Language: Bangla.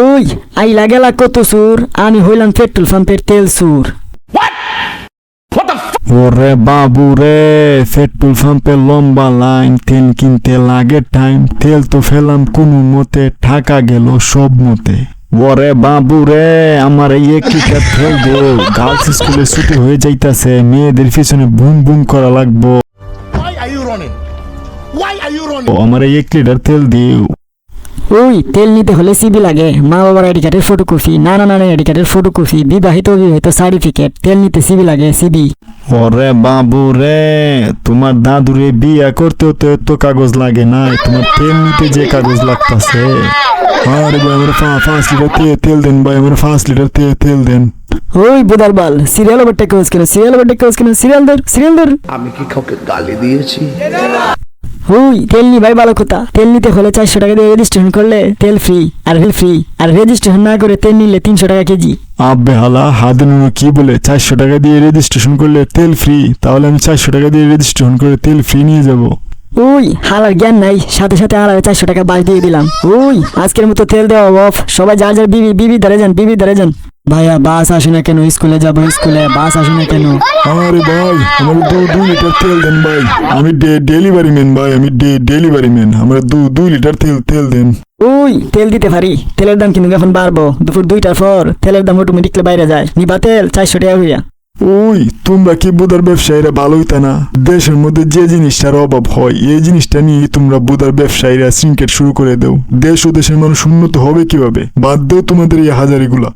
ওই আইলা গেলা কত সুর, আমি হইলাম পেট্রোল পাম্পের তেল সুর। ওরে বাবু রে, পেট্রোল পাম্পে লম্বা লাইন, তেল কিনতে লাগে টাইম, তেল তো ফেলাম কোনো মতে, টাকা গেল সব মতে। ওরে বাবু রে, আমার এই 1 লিটার তেল দে, গার্লস স্কুলে ছুটি হয়ে যাইতাছে, মেয়েদের পিছনে বুম বুম করা লাগবো। ও আমার এই 1 লিটার তেল দিও। ওই তেল নিতে হলে সিবি লাগে, মা বাবার আইডি কার্ডের ফটোকপি, নানা নানা আইডি কার্ডের ফটোকপি, বিবাহিত অবিবাহিত সার্টিফিকেট, তেল নিতে সিবি লাগে, সিবি। ওরে বাবু রে, তোমার দাদুরে বিয়া করতে হতে তো কাগজ লাগে নাই, তোমার তেল নিতে যে কাগজ লাগতাছে। আরে ভাই আমার 5 লিটার তেল দেন ভাই, আমার 5 লিটার তেল দেন। ওই বোদার বাল, সিরিয়াল ওভারটেক কোজ কেন, সিরিয়াল ওভারটেক কোজ কেন, সিরিয়াল ধর, সিরিয়াল ধর। আমি কি কাউকে গালি দিয়েছি? ওই তেল নি ভাই, ভালো কথা। তেল নিতে হলে 400 টাকা দিয়ে রেজিস্ট্রেশন করলে তেল ফ্রি, আর রেল ফ্রি, আর রেজিস্ট্রেশন না করে তেল নিলে 300 টাকা কেজি। আব্বে হালা হাদিনুনো কি বলে, 400 টাকা দিয়ে রেজিস্ট্রেশন করলে তেল ফ্রি? তাহলে আমি 400 টাকা দিয়ে রেজিস্ট্রেশন করে তেল ফ্রি নিয়ে যাব। ওই হালার জ্ঞান নাই, সাথে সাথে আর 400 টাকা বাস দিয়ে দিলাম। ওই আজকের মতো তেল দেওয়া অফ, সবাই যার যার বিবি ধরে যান, বিবি ধরে যান। ভাইয়া বাস আসে না কেন, স্কুলে যাবো, স্কুলে বাস আসে না কেন? আরে ভাই আমার 2 লিটার তেল দেন ভাই, আমি ডেলিভারি ম্যান ভাই, আমি ডেলিভারি ম্যান, আমার 2 লিটার তেল দেন। ওই তেল দিতে পারি, তেলের দাম কিন্তু এখন বাড়বো, দুপুর 2টার পর তেলের দাম অটোমেটিকলি বাইরে যায়, নিবা তেল 400 টাকা হইয়া। ওই তোমরা কি বুধার ব্যবসায়ীরা ভালো হইতা না? দেশের মধ্যে যে জিনিসটার অভাব হয় এই জিনিসটা নিয়ে তোমরা বুধার ব্যবসায়ীরা সিনকেট শুরু করে দাও, দেশ ও দেশের মানুষ উন্নত হবে কিভাবে? বাদ দাও তোমাদের এই হাজারিগুলা।